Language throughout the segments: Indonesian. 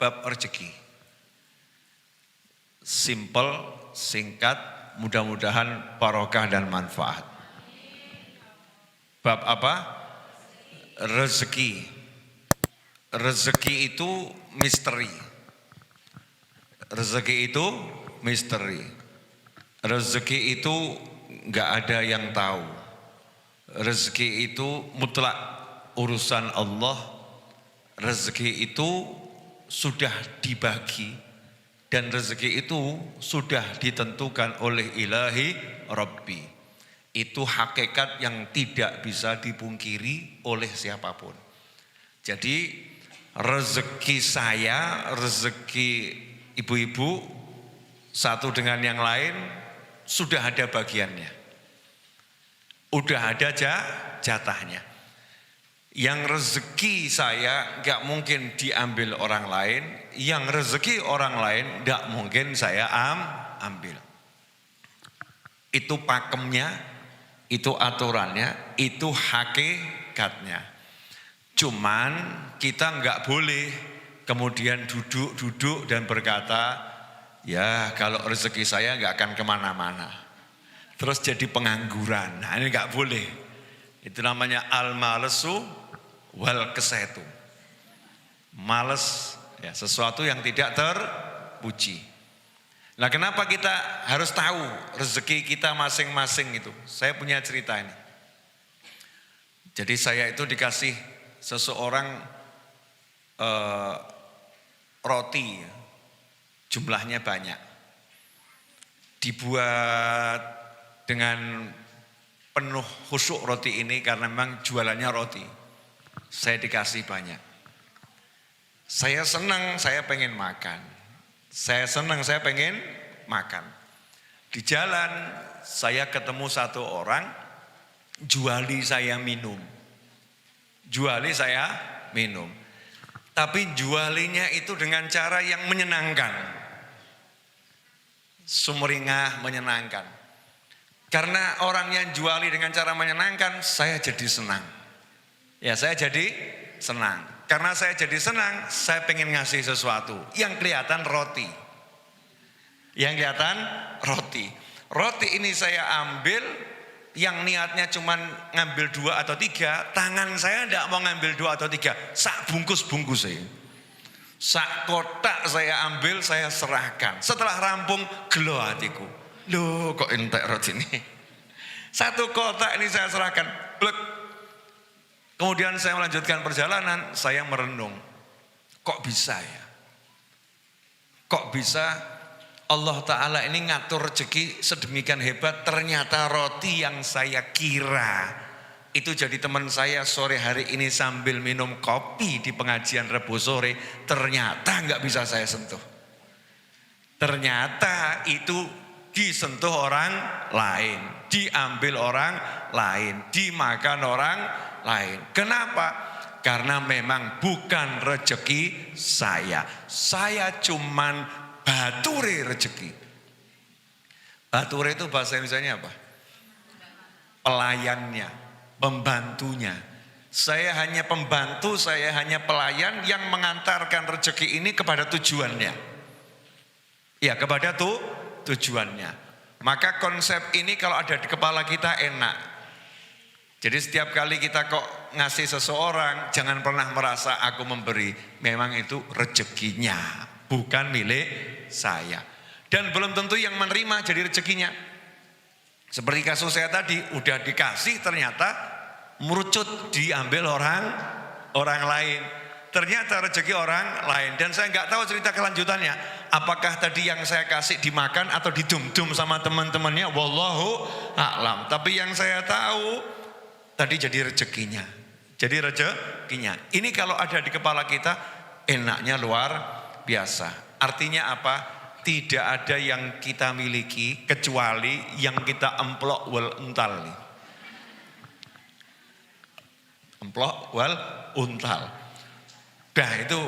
bab rezeki. Simple, singkat, mudah-mudahan barokah dan manfaat. Bab apa? Rezeki. Rezeki itu misteri. Rezeki itu misteri. Rezeki itu nggak ada yang tahu. Rezeki itu mutlak urusan Allah. Rezeki itu sudah dibagi dan rezeki itu sudah ditentukan oleh Ilahi Rabbi. Itu hakikat yang tidak bisa dipungkiri oleh siapapun. Jadi rezeki saya, rezeki ibu-ibu satu dengan yang lain sudah ada bagiannya. Udah ada jatahnya. Yang rezeki saya gak mungkin diambil orang lain, yang rezeki orang lain gak mungkin saya ambil. Itu pakemnya, itu aturannya, itu hakikatnya. Cuman kita gak boleh kemudian duduk-duduk dan berkata, ya kalau rezeki saya gak akan kemana-mana. Terus jadi pengangguran, nah ini gak boleh. Itu namanya al-malesu wal kesetu. Males, ya, sesuatu yang tidak terpuji. Nah kenapa kita harus tahu rezeki kita masing-masing itu? Saya punya cerita ini. Jadi saya itu dikasih seseorang roti, jumlahnya banyak. Dibuat dengan penuh khusyuk roti ini karena memang jualannya roti. Saya dikasih banyak. Saya senang, saya pengen makan. Saya senang, saya pengen makan. Di jalan saya ketemu satu orang, juali saya minum. Juali saya minum. Tapi jualinya itu dengan cara yang menyenangkan. Sumringah, menyenangkan. Karena orang yang juali dengan cara menyenangkan, saya jadi senang. Ya saya jadi senang. Karena saya jadi senang, saya pengen ngasih sesuatu. Yang kelihatan roti. Yang kelihatan roti. Roti ini saya ambil, yang niatnya cuma ngambil 2 atau 3, tangan saya tidak mau ngambil 2 atau 3. Sak bungkus-bungkus saya. Sak kotak saya ambil, saya serahkan. Setelah rampung, gelo hatiku. Loh kok entek roti ini. Satu kotak ini saya serahkan. Blek. Kemudian saya melanjutkan perjalanan, saya merenung. Kok bisa ya? Kok bisa Allah Ta'ala ini ngatur rezeki sedemikian hebat, ternyata roti yang saya kira itu jadi teman saya sore hari ini sambil minum kopi di pengajian Rebo sore, ternyata nggak bisa saya sentuh. Ternyata itu disentuh orang lain, diambil orang lain, dimakan orang lain. Kenapa? Karena memang bukan rezeki saya. Saya cuman bature rezeki. Bature itu bahasa Indonesianya apa? Pelayannya, pembantunya. Saya hanya pembantu, saya hanya pelayan yang mengantarkan rezeki ini kepada tujuannya. Ya, kepada tujuannya. Maka konsep ini kalau ada di kepala kita enak. Jadi setiap kali kita kok ngasih seseorang, jangan pernah merasa aku memberi. Memang itu rezekinya, bukan milik saya. Dan belum tentu yang menerima jadi rezekinya. Seperti kasus saya tadi, udah dikasih ternyata merucut diambil orang lain. Ternyata rezeki orang lain. Dan saya nggak tahu cerita kelanjutannya. Apakah tadi yang saya kasih dimakan atau didum-dum sama teman-temannya? Wallahu a'lam. Tapi yang saya tahu tadi jadi rezekinya. Jadi rezekinya. Ini kalau ada di kepala kita enaknya luar biasa. Artinya apa? Tidak ada yang kita miliki kecuali yang kita emplok wal untal. Emplok wal untal. Dah itu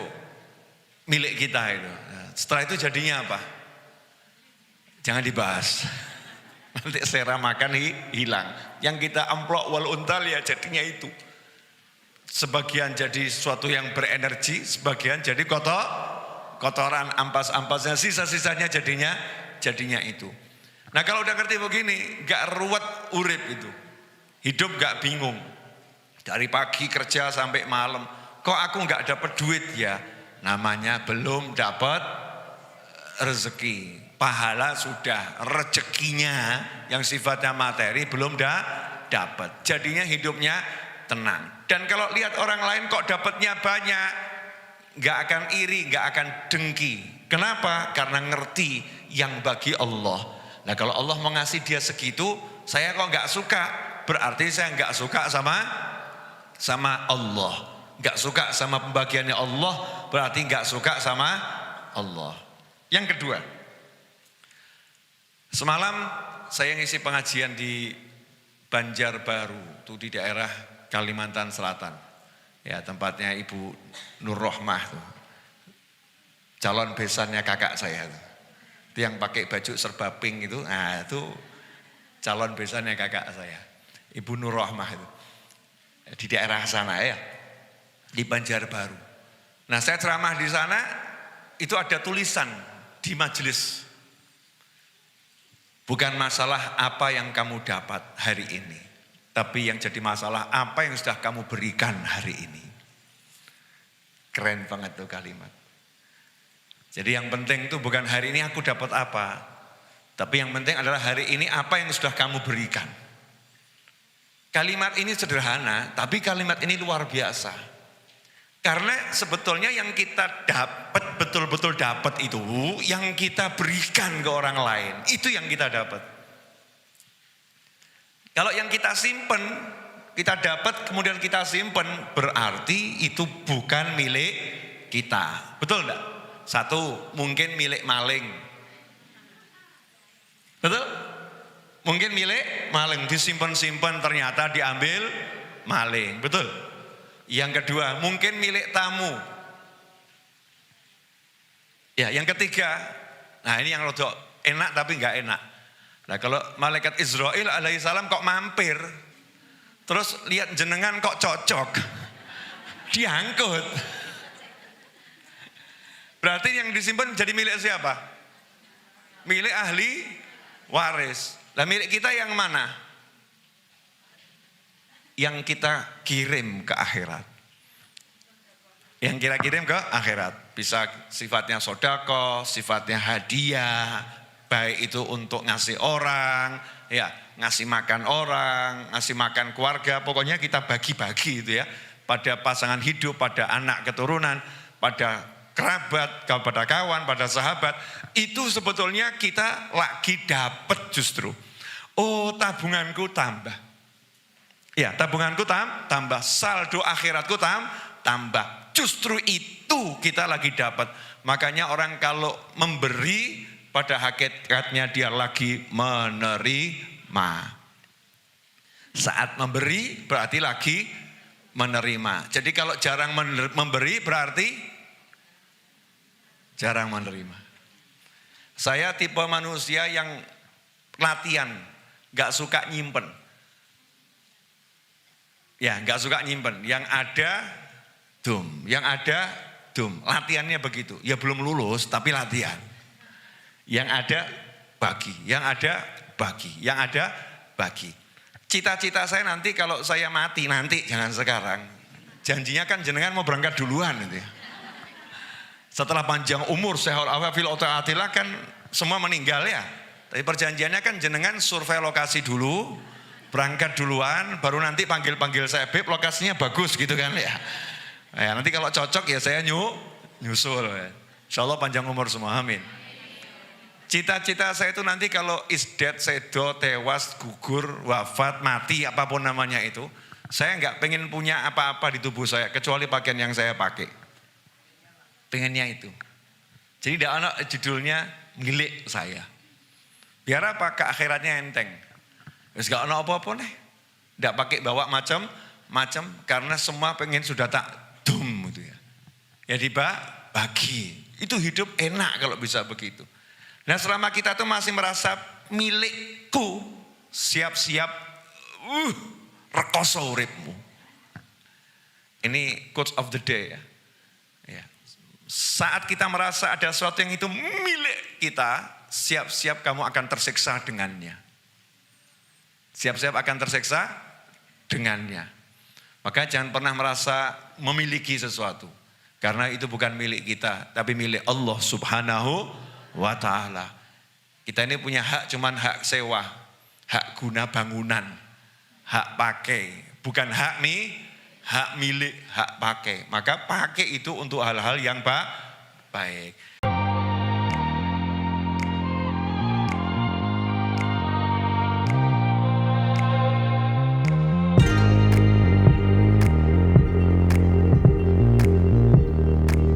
milik kita itu. Setelah itu jadinya apa? Jangan dibahas. Nanti selera makan hilang. Yang kita amplok wal untal ya jadinya itu. Sebagian jadi sesuatu yang berenergi, sebagian jadi kotoran, ampas-ampasnya, sisa-sisanya jadinya itu. Nah kalau udah ngerti begini, gak ruwet urip itu. Hidup gak bingung. Dari pagi kerja sampai malam, kok aku gak dapat duit ya? Namanya belum dapat rezeki. Pahala sudah, rezekinya yang sifatnya materi belum dapat. Jadinya hidupnya tenang. Dan kalau lihat orang lain kok dapatnya banyak, gak akan iri, gak akan dengki. Kenapa? Karena ngerti yang bagi Allah. Nah kalau Allah mengasih dia segitu, saya kok gak suka, berarti saya gak suka sama Allah. Gak suka sama pembagiannya Allah, berarti gak suka sama Allah. Yang kedua, semalam saya ngisi pengajian di Banjarbaru, itu di daerah Kalimantan Selatan. Ya tempatnya Ibu Nur Rohmah tuh. Calon besannya kakak saya tuh. Itu yang pakai baju serba pink itu, nah itu calon besannya kakak saya, Ibu Nur Rohmah itu. Di daerah sana ya, di Banjarbaru. Nah saya ceramah di sana, itu ada tulisan di majelis. Bukan masalah apa yang kamu dapat hari ini, tapi yang jadi masalah apa yang sudah kamu berikan hari ini. Keren banget tuh kalimat. Jadi yang penting itu bukan hari ini aku dapat apa, tapi yang penting adalah hari ini apa yang sudah kamu berikan. Kalimat ini sederhana, tapi kalimat ini luar biasa. Karena sebetulnya yang kita dapat, betul-betul dapat itu, yang kita berikan ke orang lain, itu yang kita dapat. Kalau yang kita simpen, kita dapat kemudian kita simpen, berarti itu bukan milik kita. Betul enggak? Satu, mungkin milik maling. Betul? Mungkin milik maling, disimpan-simpan ternyata diambil maling. Betul? Yang kedua, mungkin milik tamu. Ya, yang ketiga, nah ini yang rodok enak tapi enggak enak. Nah kalau malaikat Israel alaihissalam kok mampir, terus lihat jenengan kok cocok, diangkut. Berarti yang disimpan jadi milik siapa? Milik ahli waris. Lah milik kita yang mana? Yang kita kirim ke akhirat. Yang kita kirim ke akhirat. Bisa sifatnya sodako, sifatnya hadiah. Baik itu untuk ngasih orang, ya ngasih makan orang, ngasih makan keluarga. Pokoknya kita bagi-bagi itu ya. Pada pasangan hidup, pada anak keturunan, pada kerabat, kepada kawan, pada sahabat, itu sebetulnya kita lagi dapat justru. Oh tabunganku tambah. Ya tabunganku tambah, saldo akhiratku tambah. Justru itu kita lagi dapat. Makanya orang kalau memberi, pada hakikatnya dia lagi menerima. Saat memberi berarti lagi menerima. Jadi kalau jarang memberi berarti jarang menerima. Saya tipe manusia yang latihan, gak suka nyimpen. Ya gak suka nyimpen, yang ada dum. Latihannya begitu, ya belum lulus tapi latihan. Yang ada bagi. Cita-cita saya nanti kalau saya mati nanti, jangan sekarang. Janjinya kan jenengan mau berangkat duluan gitu ya. Setelah panjang umur, sehat afil ota'atillah kan semua meninggal ya. Tapi perjanjiannya kan jenengan survei lokasi dulu, berangkat duluan, baru nanti panggil-panggil saya, Beb lokasinya bagus gitu kan ya. Ya nanti kalau cocok ya saya nyusul ya. Insya Allah panjang umur semua, amin. Cita-cita saya itu nanti kalau isdet, sedo, tewas, gugur, wafat, mati, apapun namanya itu. Saya nggak pengen punya apa-apa di tubuh saya, kecuali pakaian yang saya pakai. Pengennya itu. Jadi tidak ada judulnya milik saya. Biar apa? Ke akhiratnya enteng. Terus gak ada apa-apa nih. Tidak pakai bawa macam-macam. Karena semua pengen sudah tak dum gitu ya. Ya dibagi. Itu hidup enak kalau bisa begitu. Nah selama kita tuh masih merasa milikku. Siap-siap. Rekoso uripmu. Ini quotes of the day ya. Saat kita merasa ada sesuatu yang itu milik kita, siap-siap kamu akan tersiksa dengannya. Siap-siap akan tersiksa dengannya. Maka jangan pernah merasa memiliki sesuatu. Karena itu bukan milik kita, tapi milik Allah Subhanahu wa ta'ala. Kita ini punya hak, cuman hak sewa, hak guna bangunan, hak pakai. Bukan hak milik, hak pakai. Maka pakai itu untuk hal-hal yang baik.